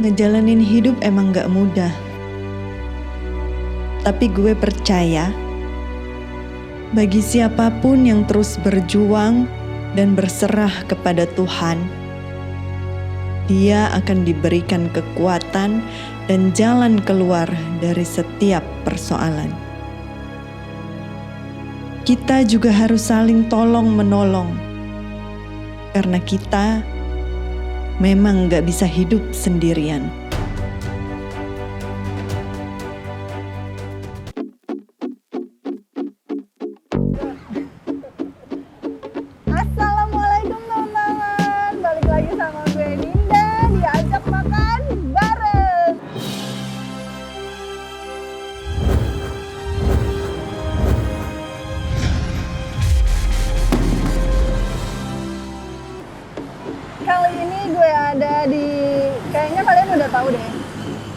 ngejalanin hidup emang gak mudah. Tapi gue percaya, bagi siapapun yang terus berjuang dan berserah kepada Tuhan, dia akan diberikan kekuatan dan jalan keluar dari setiap persoalan. Kita juga harus saling tolong-menolong, karena kita memang gak bisa hidup sendirian. Assalamualaikum teman-teman, balik lagi sama gue Dinda, diajak makan bareng. Kali ini gue ada di, kayaknya kalian udah tahu deh,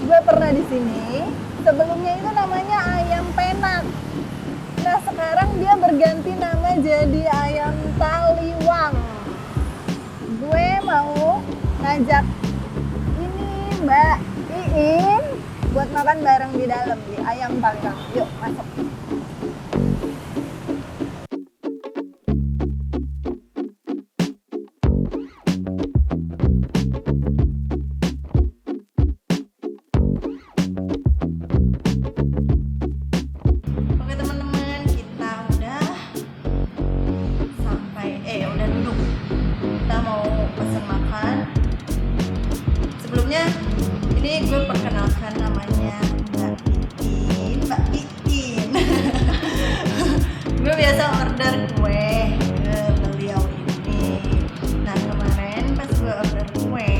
gue pernah di sini. Sebelumnya itu namanya Ayam Penak. Nah sekarang dia berganti nama jadi Ayam Taliwang. Gue mau ngajak ini Mbak Iin buat makan bareng di dalam di Ayam Taliwang. Yuk masuk. Ini gue perkenalkan namanya Mbak Iin. Gue biasa order kue ke beliau ini. Nah kemarin pas gue order kue,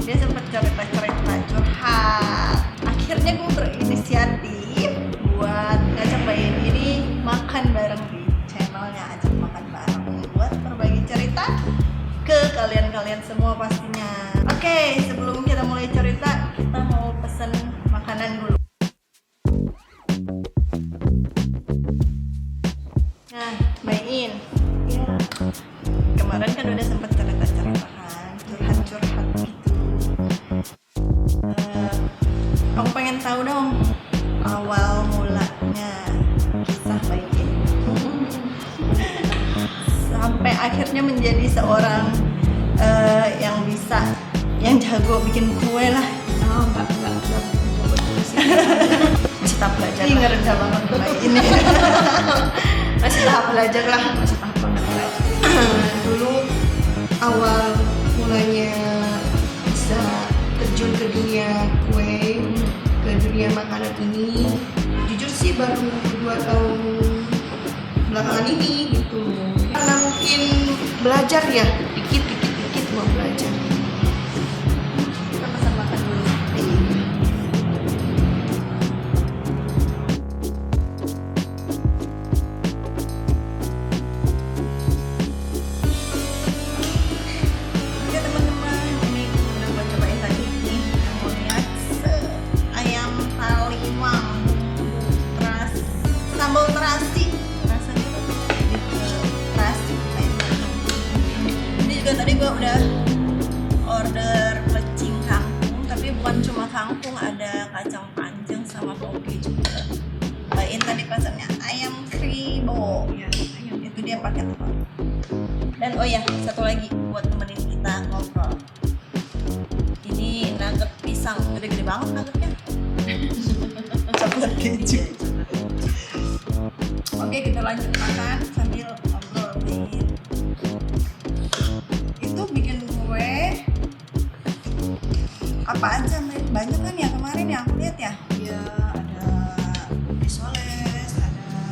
dia sempat cerita-cerita curhat. Akhirnya gue berinisiatif buat ngajak Mbak Iin ini makan bareng di channelnya Ajak Makan Bareng, buat berbagi cerita ke kalian-kalian semua pastinya. Oke, sebelum kita mulai cerita, kita mau pesen makanan dulu. Nah, Mbak Iin, ya, kemarin kan udah sempat cerita-cerita kan, curhat-curhat gitu. Aku pengen tahu dong awal mulanya kisah Mbak Iin sampai akhirnya menjadi seorang yang jago bikin kue lah. Oh, enggak masih tahap belajar. Ih, ngerendah banget Mbak ini. Masih tahap belajar lah, masih tahap banget belajar. Dulu awal mulanya bisa terjun ke dunia kue, ke dunia makanan ini, jujur sih baru 2 tahun belakangan ini gitu. Karena mungkin belajar ya, dikit mau belajar. Kita pesan makan dulu. Oke teman-teman, ini udah gue cobain tadi nih. Kamu lihat ayam taliwang, sambal terasi. Rasanya tuh terasi ayam taliwang. Ini juga tadi gue udah order plecing kangkung, tapi bukan cuma kangkung, ada kacang panjang sama toge juga. Bain tadi pesannya ayam kribo, ya, itu dia paket apa. Dan oh ya, satu lagi buat temenin kita ngobrol. Ini nugget pisang, gede-gede banget nuggetnya. Coklat keju. Oke, kita lanjut makan sambil ngobrol nih. Itu bikin kue apa aja, banyak kan ya kemarin yang aku lihat ya. Ya ada risoles, ada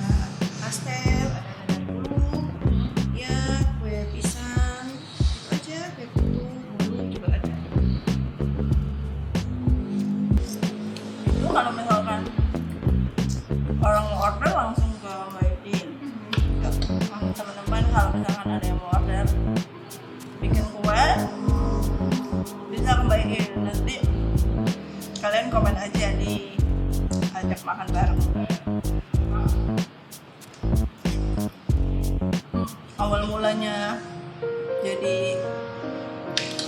pastel, ada dadar gulung, ya kue pisang, itu aja, kue putu, bolu juga ada. Itu kalau misalkan orang mau order langsung ke Mbak Iin. Teman-teman kalau misalkan ada yang mau order bikin kue, bisa ke Mbak Iin. Nanti kalian komen aja di Ajak Makan Bareng. Awal mulanya jadi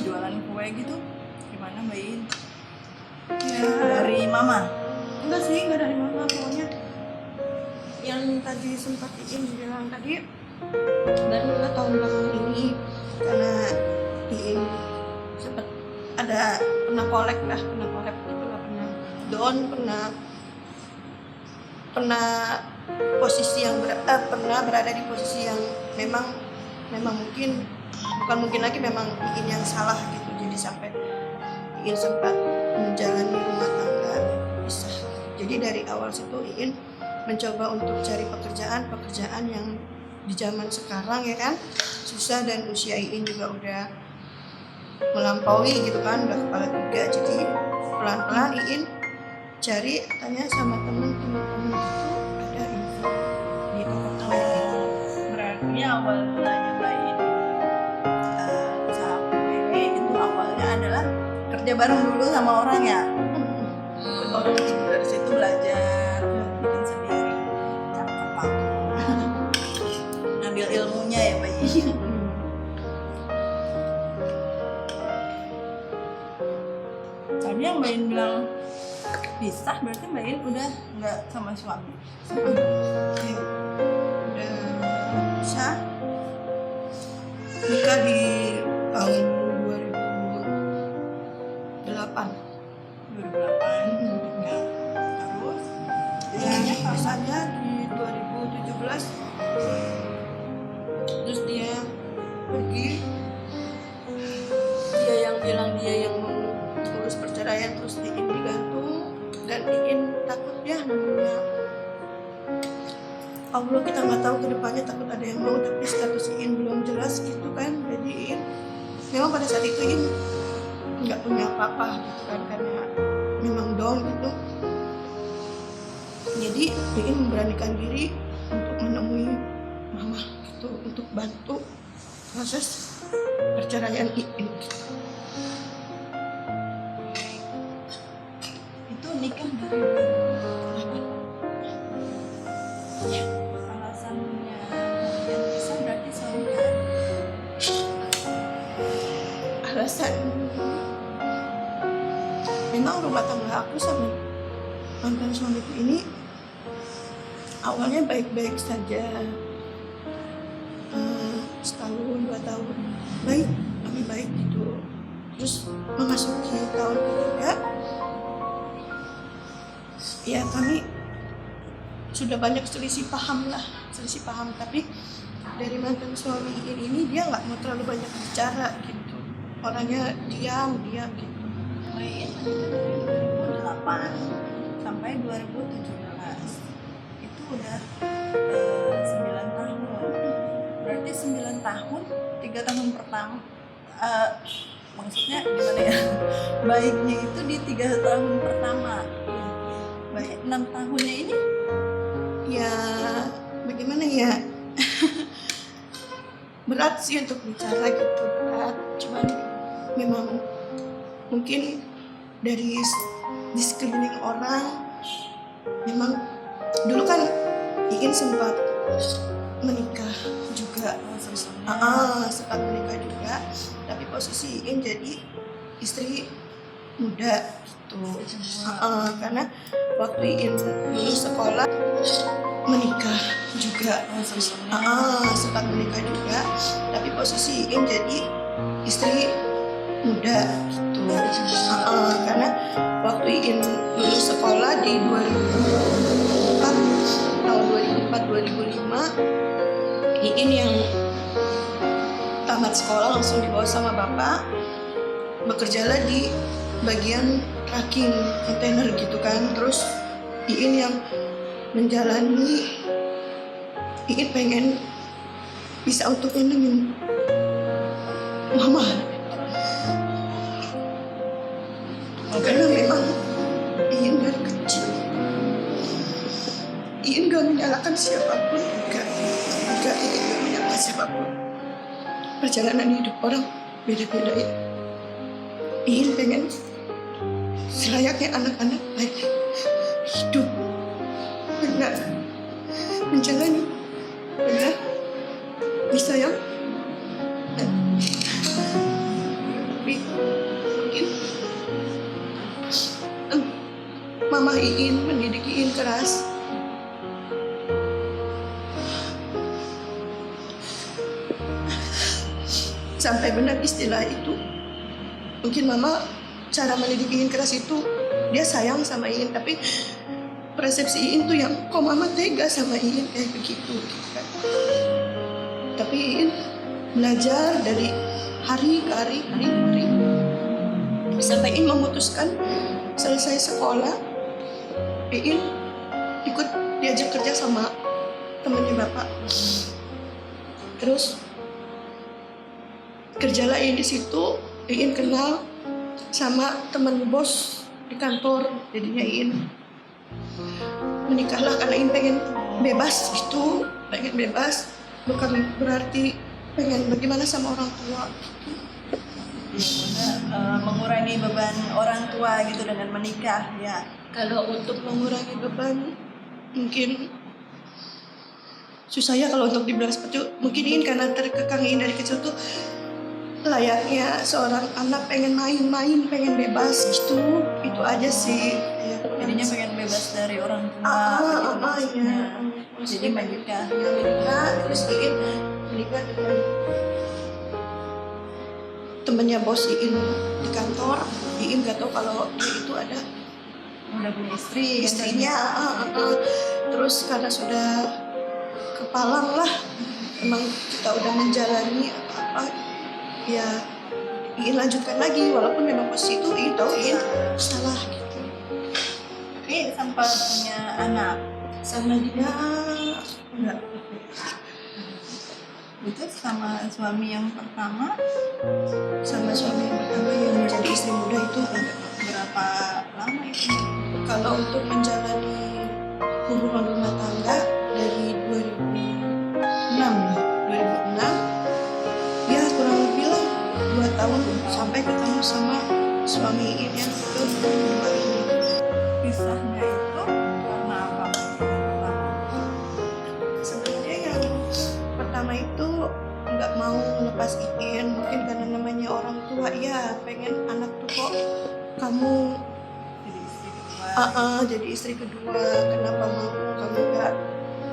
jualan kue gitu gimana Mbak Iin? mama? Enggak sih, enggak dari mama. Pokoknya yang tadi sempat Iin bilang tadi, baru tahun belakangan ini karena Iin sempat pernah kolek gitu lah, pernah down, pernah posisi yang pernah berada di posisi yang memang bukan mungkin lagi memang Iin yang salah gitu. Jadi sampai Iin sempat menjalani rumah tangga pisah. Jadi dari awal situ Iin mencoba untuk cari pekerjaan yang di zaman sekarang ya kan susah, dan usia Iin juga udah melampaui gitu kan, udah kepala 3. Jadi pelan-pelan Iin tanya sama temen-temen gitu, ada info di toko kue. Berarti awal mulanya Mbak In usaha kue itu awalnya adalah kerja bareng dulu sama orang ya. Orang itu dari situ belajar bikin sendiri, cakep aku. Ngambil ilmunya ya Mbak In. Tadi yang Mbak In bilang pisah, berarti Mbak In udah nggak sama suami. Udah bisa nikah di tahun 2008. 2008 nikah. Terus Ya, misalnya di 2017 terus dia pergi, dia yang bilang dia yang mau urus perceraian, terus Iin digantung, dan Iin takut ya, namanya Allah kita nggak tahu kedepannya, takut ada yang mau, tapi status Iin belum jelas gitu kan. Jadi Iin memang pada saat itu Iin nggak punya apa-apa gitu kan, karena memang down gitu. Jadi Iin memberanikan diri untuk menemui mama gitu, untuk bantu proses perceraian Iin gitu. itu nikah dari Ya, alasannya yang bisa berarti suami kan? alasan memang rumah tangga aku sama mantan suamiku ini awalnya baik-baik saja. Setahun 2 tahun baik, kami baik gitu. Terus memasuki tahun ketiga, ya kami sudah banyak selisih paham. Tapi dari mantan suami ini dia nggak mau terlalu banyak bicara gitu, orangnya diam gitu. Mbak In dari 2008 sampai 2017 itu udah 9 tahun. Berarti 9 tahun, 3 tahun pertama maksudnya gimana ya? Baiknya itu di 3 tahun pertama. Baik 6 tahunnya ini Ya bagaimana ya, berat sih untuk bicara gitu, berat. Cuman memang mungkin dari di sekeliling orang, memang dulu kan Iin sempat menikah juga, sempat menikah juga, tapi posisi Iin jadi istri muda gitu. Karena waktu Iin lulus sekolah menikah juga, sempat menikah juga, tapi posisi Iin jadi istri muda gitu. Karena waktu Iin lulus sekolah di 2004, tahun 2004-2005, Iin yang tamat sekolah langsung dibawa sama bapak, bekerjalah di bagian tracking kontainer gitu kan. Terus Iin yang menjalani, Iin pengen bisa untuk nyenengin mama, karena memang Iin dari kecil Iin gak menyalahkan siapapun, enggak Iin gak menyalahkan siapapun. Perjalanan hidup orang beda-beda ya. Iin pengen selayaknya anak-anak lain hidup benar, menjalani benar, disayang. Tapi mungkin mama Iin mendidik Iin keras. Sampai benar istilah itu. Mungkin mama cara mendidik Iin keras itu dia sayang sama Iin, tapi persepsi Iin tuh yang kok mama tega sama Iin kayak begitu gitu kan. Tapi Iin belajar dari hari ke hari sampai Iin memutuskan selesai sekolah, Iin ikut diajak kerja sama temannya bapak. Terus kerjalah Iin di situ. Iin kenal sama teman bos di kantor. Jadinya Iin menikahlah karena Iin pengen bebas gitu, pengen bebas. Bukan berarti pengen bagaimana sama orang tua. Mengurangi beban orang tua gitu dengan menikah ya. Kalau untuk mengurangi beban mungkin susah ya kalau untuk dibilang seperti itu. Mungkin Iin karena terkekang Iin dari kecil tuh layaknya seorang anak pengen main-main, pengen bebas gitu. Itu aja sih ya. Jadinya pengen bebas dari orang tua gitu maksudnya. Jadi menikah terus Iin menikah dengan temennya bos Iin di kantor. Iin gak tahu kalau dia itu ada udah punya istri istrinya. Terus karena sudah kepalang lah, emang kita udah menjalani apa-apa, ya Iin lanjutkan lagi walaupun memang posisi itu Iin tahu Iin salah gitu. Tapi sempat punya anak Sama dia enggak. itu sama suami yang pertama Sama suami yang pertama yang menjadi istri muda itu enggak. berapa lama itu? Kalau untuk menjalani hubungan rumah tangga dari 2006 ya kurang lebih lah 2 tahun sampai ketemu sama suami Iin yang kedua ini. Pisahnya itu karena apa? Sebenarnya yang pertama itu nggak mau lepas Iin, mungkin karena namanya orang tua ya pengen anak tuh kok kamu Jadi istri kedua. jadi istri kedua, kenapa mau kamu nggak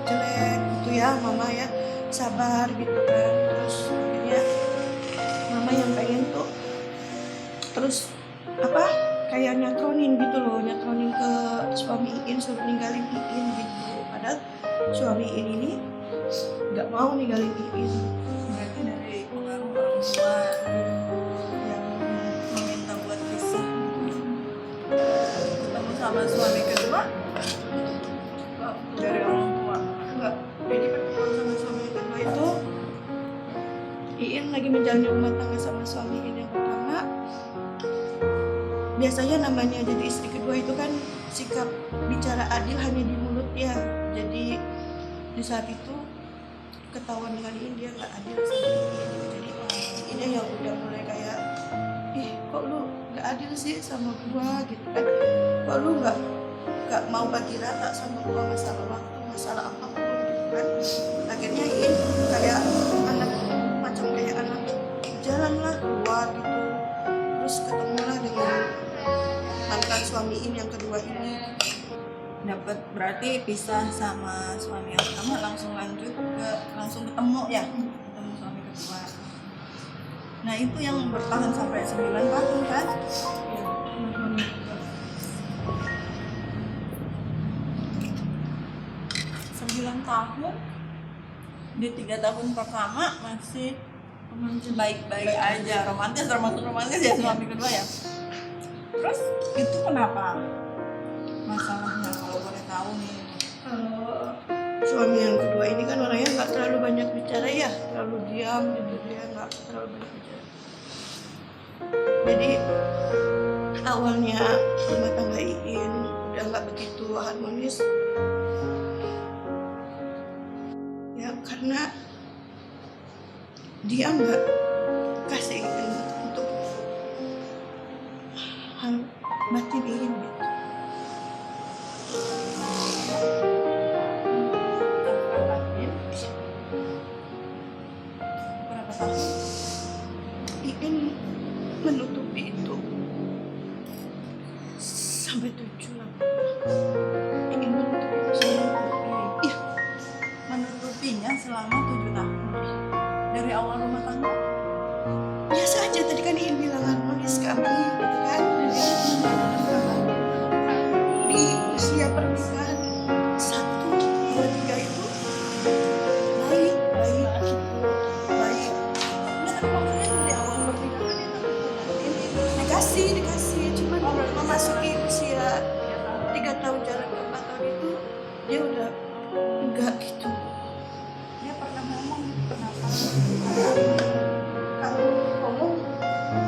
jelek gitu ya mama ya, sabar gitu kan. Terus akhirnya mama yang pengen tuh terus apa kayak nyatronin gitu loh, nyatronin ke suami Iin suruh ninggalin Iin gitu. Padahal suami Iin ini nggak mau ninggalin Iin. Berarti dari pengaruh orang tua yang meminta buat pisah. Ketemu sama suami kedua dari orang tua. Enggak, jadi pertemuan sama suami yang kedua itu Iin lagi menjalani rumah tangga sama suami Iin yang pertama. Biasanya namanya jadi istri kedua itu kan sikap bicara adil hanya di mulut ya. Jadi di saat itu ketahuan dengan Iin dia nggak adil sama Iin. Jadi Iinnya yang udah mulai kayak, ih kok lu nggak adil sih sama gua gitu kan? Kok lu nggak mau bagi rata sama gua masalah waktu, masalah apapun gitu kan? Akhirnya Iin kayak anak macam kayak anak jalan lah keluar gitu. Terus ketemulah dengan mantan suami Iin yang kedua ini. Dapat berarti pisah sama suami yang pertama langsung lanjut ke langsung ketemu ya, ketemu suami kedua. Nah itu yang bertahan sampai 9 tahun kan? Ya, sama suami kedua. 9 tahun di 3 tahun pertama masih baik-baik aja, romantis ya suami kedua ya. Terus itu kenapa masalahnya kalau boleh tahu nih? Kalau suami yang kedua ini kan orangnya nggak terlalu banyak bicara ya, terlalu diam gitu, dia nggak terlalu banyak bicara. Jadi awalnya rumah tangga Iin udah nggak begitu harmonis ya karena dia nggak kasih Iin untuk hal batin Iin gitu. Berapa tahun? Iin menutupi itu sampai 7 lah. Ingin menutupi. Iya, Menutupinya selama 7 tahun dari awal rumah tangga. biasa aja. Tadi kan Iin bilang harmonis kami gitu kan. Di usia pernikahan 1, 2, 3 itu baik gitu, baik. Ya kan maksudnya dari awal pernikahan itu Dikasih, cuman memasuki usia 3 tahun jalan ke 4 tahun itu dia udah enggak gitu. dia pernah ngomong kenapa. Kalau ngomong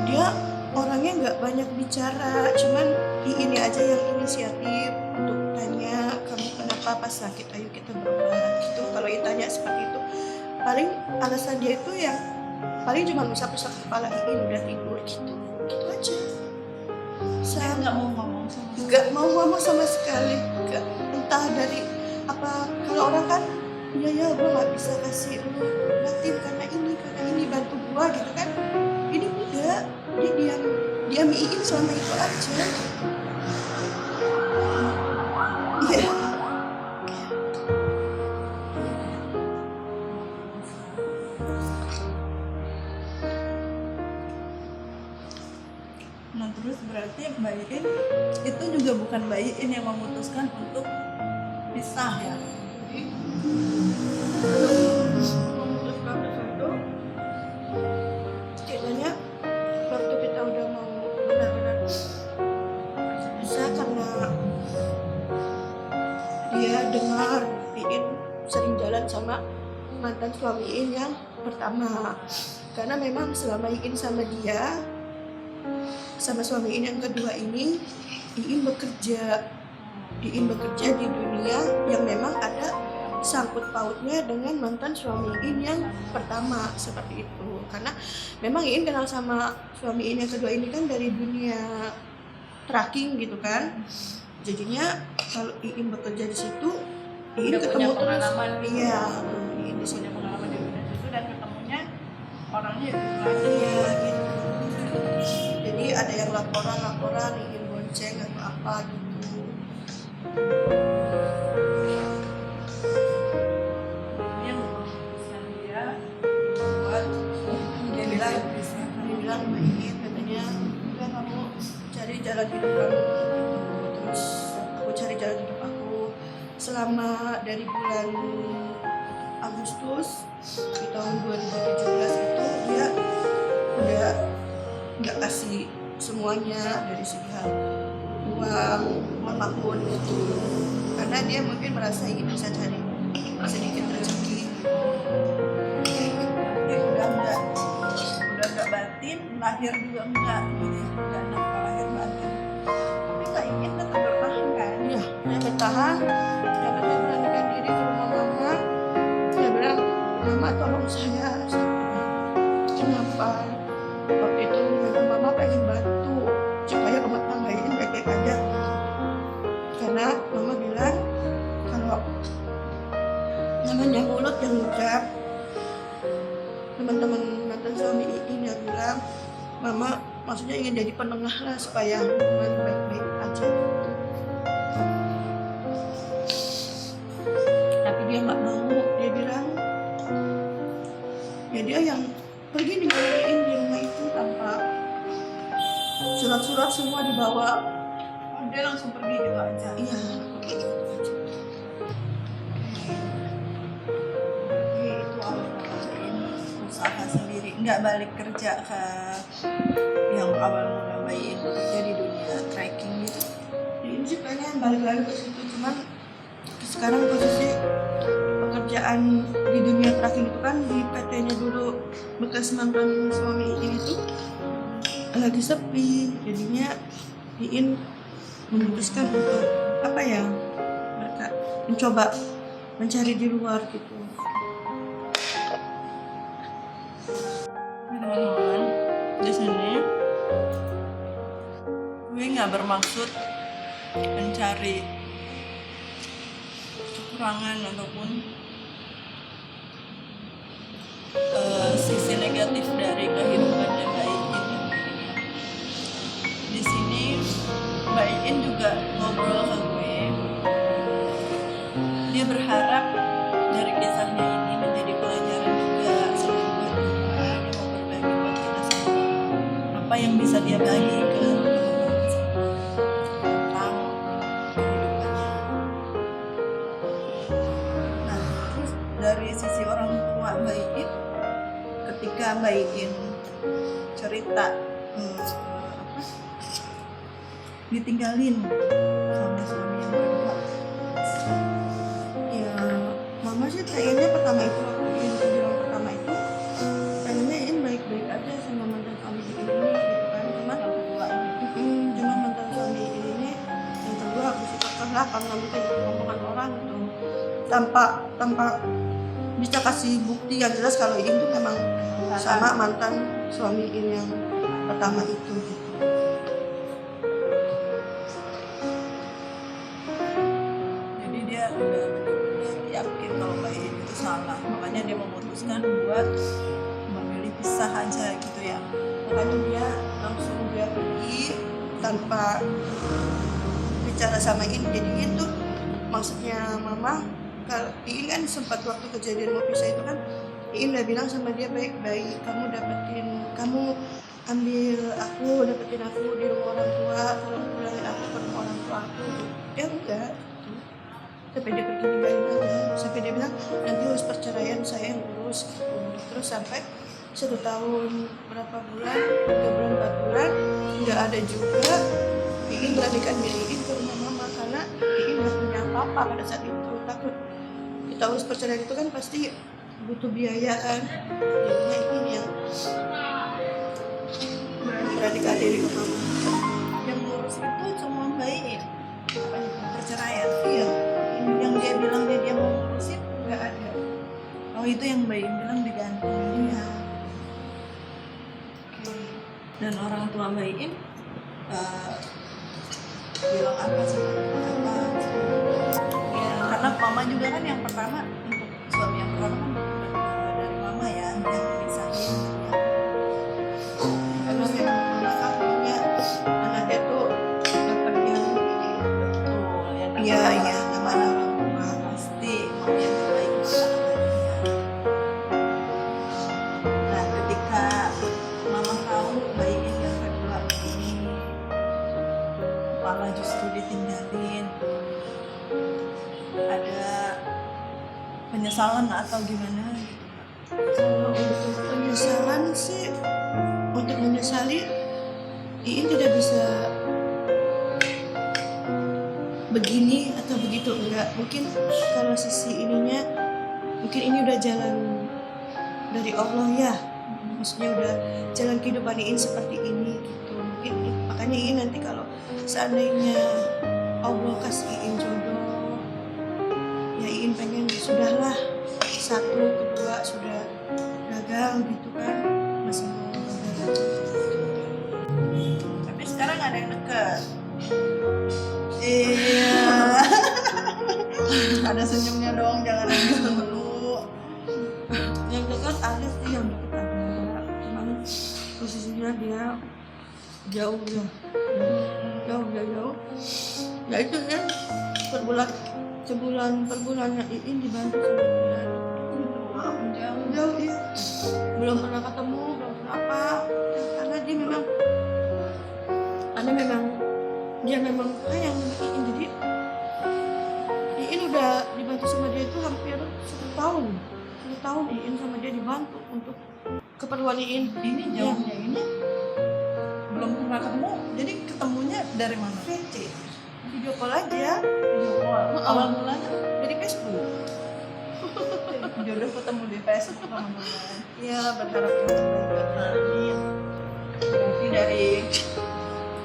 dia orangnya nggak banyak bicara, cuman ini aja yang inisiatif untuk tanya kamu kenapa pas sakit, ayo kita berobat gitu. Kalau ditanya seperti itu, paling alasan dia itu yang paling cuma usap-usap kepala, udah tidur gitu aja. Saya Saya nggak mau ngomong sama nggak mau ngomong sama sekali, nggak, entah dari apa. Kalau orang kan ya gue nggak bisa kasih lu obatin karena ini bantu gua gitu kan. Ini enggak, dia diam Iin selama itu aja. Iya. Nah terus berarti Mbak Iin itu juga bukan Mbak Iin yang memutuskan untuk pisah ya? Memutuskan sesuatu, setidaknya waktu kita udah mau benar-benar bisa, karena dia dengar Iin sering jalan sama mantan suami Iin yang pertama. Karena memang selama Iin sama dia, sama suami Iin yang kedua ini, Iin bekerja di dunia yang memang ada sangkut pautnya dengan mantan suami Iin yang pertama, seperti itu. Karena memang Iin kenal sama suami Iin yang kedua ini kan dari dunia tracking gitu kan. Jadinya kalau Iin bekerja di situ, Iin Udah ketemu punya pengalaman. Iya, Iin di Punya sini. pengalaman di dunia itu dan ketemunya orangnya itu lagi. Iya gitu. Jadi ada yang laporan Iin bonceng atau apa gitu. Dia memutuskan dia buat Dia bilang sama Iin, katanya udah kamu cari jalan hidup kamu, terus aku cari jalan hidup aku. Selama dari bulan Agustus di tahun 2017 itu dia udah nggak kasih semuanya dari segi hal uang apapun gitu, karena dia mungkin merasa ingin bisa cari sedikit rezeki. dia udah nggak batin, lahir juga enggak gitu ya, nggak nafkah lahir batin. Tapi Mbak Iin tetap bertahan kan? Iya, dia bertahan. Dia beranikan diri ke rumah mama. Dia bilang, mama tolong saya. Kenapa? Waktu itu memang mama pengen bantu supaya rumah tangga ini baik-baik aja. Karena mama bilang kalau namanya mulut yang ngucap, teman-teman mantan suami Iin yang bilang, mama maksudnya ingin jadi penengah lah supaya hubungan baik-baik aja. Tapi dia nggak mau. Dia bilang ya dia yang pergi ninggalin di rumah itu tanpa surat-surat semua dibawa. Oh, dia langsung pergi gitu aja. Iya. Jadi itu awal Mbak Iin usaha sendiri, nggak balik kerja ke yang awal mula Mbak Iin bekerja di dunia tracking gitu. Ini sih pengen balik lagi ke situ, cuman sekarang posisi pekerjaan di dunia tracking itu kan di PT-nya dulu bekas mantan suami Iin itu lagi sepi, jadinya Iin memutuskan untuk apa ya, mereka mencoba mencari di luar gitu. Nah, teman-teman, di sini gue nggak bermaksud mencari kekurangan ataupun sisi negatif dari kehidupan Mbak Iin. Di sini Mbak Mbak Iin juga ngobrol ke gue. Dia berharap dari kisahnya ini menjadi pelajaran juga selain buat kita. Dia mau berbagi buat kita semua apa yang bisa dia bagi ke teman-teman semua tentang kehidupannya. Nah, terus dari sisi orang tua Mbak Iin, ketika Mbak Iin cerita ditinggalin sama suami yang kedua, Ya, mama sih pengennya pertama itu waktu Iin bilang pertama itu pengennya Iin baik-baik aja sama mantan suami Iin ini gitu kan. Cuman yang kedua cuma mantan suami Iin ini yang kedua habis itu lah karena minta omongan orang gitu tanpa bisa kasih bukti yang jelas kalau Iin tuh memang sama mantan suami Iin yang pertama itu gitu. jadi dia udah benar-benar yakin kalau Mbak Iin itu salah, makanya dia memutuskan buat memilih pisah aja gitu ya. Makanya dia pergi tanpa bicara sama Iin. Jadi Iin tuh maksudnya mama kalau Iin kan sempat waktu kejadian mau pisah itu kan Iin udah bilang sama dia baik-baik, kamu ambil aku, dapetin aku di rumah orang tua, tolong pulangin aku ke rumah orang tua aku. Dia enggak gitu. Sampai dia pergi ninggalin aku, sampai dia bilang nanti urus perceraian saya yang urus gitu. Terus sampai 1 tahun berapa bulan, 3 bulan 4 bulan nggak ada juga. Iin melarikan diri ke rumah mama karena Iin nggak punya apa-apa pada saat itu. Takut kita urus perceraian itu kan pasti butuh biaya kan. Jadinya Iin yang melarikan diri ke mama. Yang ngurus itu cuma Mbak Iin, apa itu perceraian. Iya, Yang dia bilang dia mau ngurusin nggak ada. oh itu yang Mbak Iin bilang digantung. Iya. Dan orang tua Mbak Iin bilang apa sih apa ya, karena mama juga kan yang pertama untuk suami yang pertama kan dari mama ya yang misahin Karena memang mama kan punya anaknya tuh dapat yang betul yang iya nama orang tua. pasti mau yang terbaik untuk anaknya. Nah ketika mama tahu Mbak Iin yang kedua ini malah justru ditinggalin, ada penyesalan atau gimana gitu? Kalau untuk penyesalan sih, untuk menyesali Iin tidak bisa begini atau begitu, enggak. Mungkin kalau sisi ininya mungkin ini udah jalan dari Allah ya, maksudnya udah jalan kehidupan Iin seperti ini gitu. Mungkin makanya Iin nanti kalau seandainya Allah kasih Iin jodoh, ya Iin pengen sudahlah 1, 2 sudah gagal gitu kan, masih mau gagal lagi. Tapi sekarang ada yang deket. Iya. Ada senyumnya dong, jangan nangis dulu. Yang dekat ada sih, yang dekat ada, cuman posisinya dia jauh ya, jauh. Ya itu ya per bulannya Iin dibantu sama dia. Jauh ya, belum pernah ketemu, belum pernah apa, karena dia memang sayang sama Iin. Jadi Iin udah dibantu sama dia itu hampir 1 tahun. 1 tahun Iin sama dia dibantu untuk keperluan Iin. Ini jauhnya ini belum pernah ketemu. Jadi ketemunya dari mana? VC, video call aja, Video call. Awal mulanya dari Facebook. jodoh ketemu di Facebook teman-teman. Ya berharap yang terbaik. Amin. Berarti dari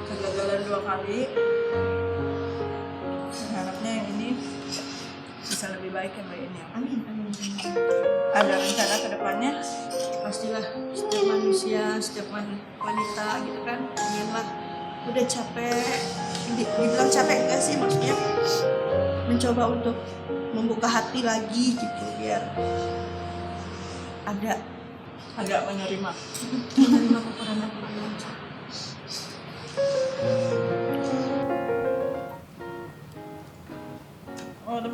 kegagalan 2 kali, harapnya yang ini bisa lebih baik ya Mbak Iin ya. Amin. Ada rencana ke depannya? Pastilah setiap manusia, setiap wanita gitu kan, inginlah udah capek, dibilang capek enggak sih, maksudnya mencoba untuk membuka hati lagi gitu biar ada Agak menerima. menerima kekurangan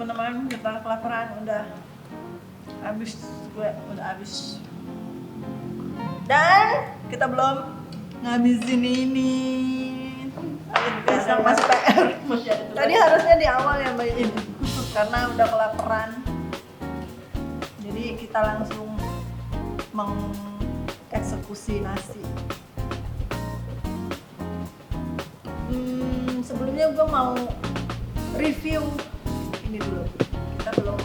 teman-teman, kita kelaparan, udah habis, gue udah habis. Dan kita belum ngabisin ini. Besok masih PR. Tadi harusnya di awal ya Mbak In, karena udah kelaparan. Jadi kita langsung mengeksekusi nasi. Sebelumnya gue mau review ini dulu. Kita belum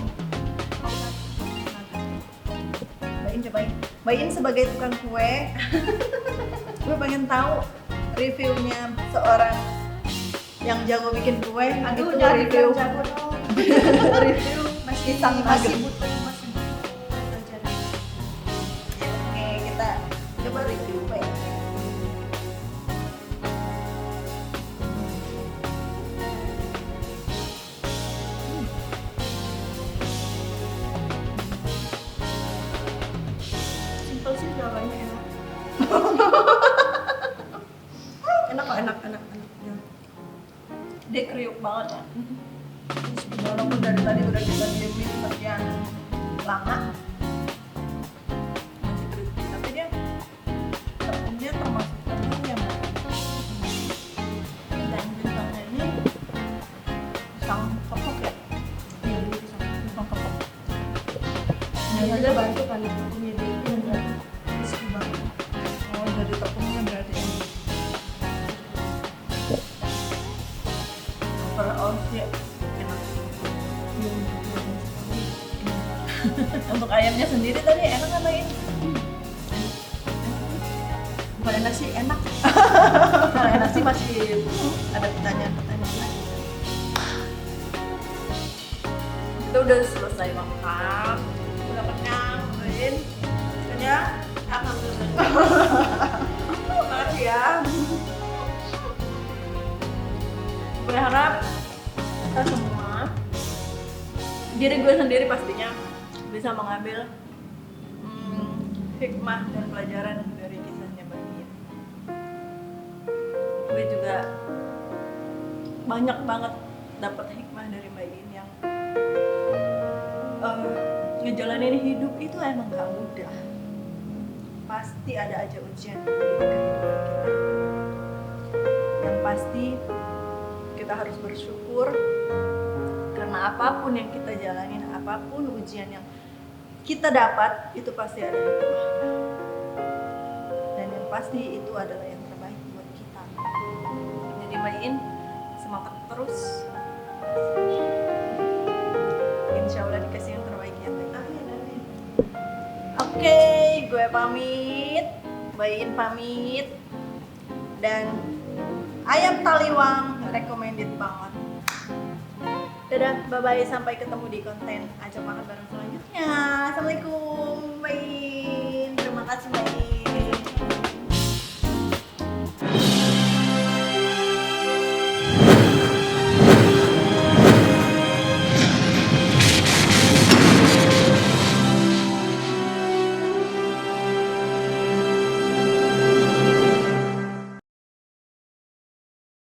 Mbak In cobain. Mbak In sebagai tukang kue, gue pengen tahu reviewnya seorang yang jago bikin kue. Aduh, Itu jangan review jago dong. review pisang nugget. Masih butuh belajar. Oke, kita coba review kue. Simpel sih jawabannya enak. Enak kok, enak. Ya. Dia kriuk banget ya. Walaupun dari tadi udah kita diemin sekian lama, masih kriuk. Tapi dia tepungnya termasuk tepung yang dan pisangnya ini pisang kepok ya. Iya, ini bisa. Pisang kepok. Ya, ada bantu kali punya dia itu udah crispy banget. Oh, dari tepungnya berarti ini. Overall sih enak. Untuk ayamnya sendiri tadi enak kan Mbak In? Bukan enak sih, enak. Kalau enak sih masih ada pertanyaan-pertanyaan lagi. Kita udah selesai makan, udah kenyang, Mbak In. Kenyang? Alhamdulillah. Makasih ya. Gue harap kita semua, diri gue sendiri pastinya bisa mengambil hikmah dan pelajaran dari kisahnya Mbak In. Gue juga banyak banget dapat hikmah dari Mbak In yang ngejalanin hidup itu emang gak mudah. Pasti ada aja ujian di kehidupan kita. Yang pasti kita harus bersyukur karena apapun yang kita jalanin, apapun ujian yang kita dapat, itu pasti ada hikmahnya. Dan yang pasti itu adalah yang terbaik buat kita. Jadi Mbak In, semangat terus. Insya Allah dikasih yang terbaik ya Mbak In. Oke, gue pamit, Mbak In pamit, dan ayam taliwang recommended banget. Dadah, bye-bye, sampai ketemu di konten Ajak Makan Bareng selanjutnya. Assalamualaikum.